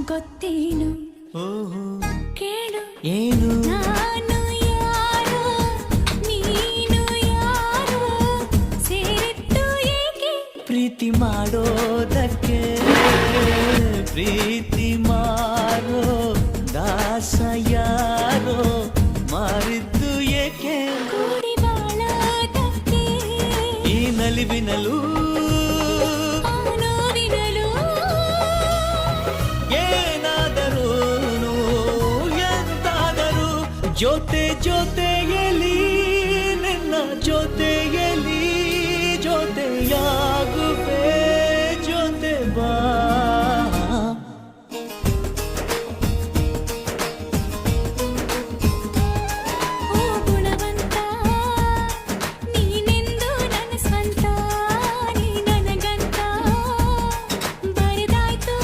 ಗೊತ್ತೇನು ಓಹೋ ಕೇಳು ಏನು ನಾನು ಯಾರೋ ನೀನು ಯಾರೋ ಸೇರಿತ್ತು ಏಕೆ ಪ್ರೀತಿ ಮಾಡೋದಕ್ಕೆ ಪ್ರೀತಿ ಮಾರೋ ದಾಸ ಯಾರೋ ಮಾರಿದ್ದು ಏಕೆ ಕೂಡಿ ಬಾಳೋದಕ್ಕೆ ಈ ನಲಿವಿನಲು ಆ ನೋವಿನಲು ಏನಾದರೂ ಎಂತಾದರೂ ಜೊತೆ ಜೊತೆಯಲ್ಲಿ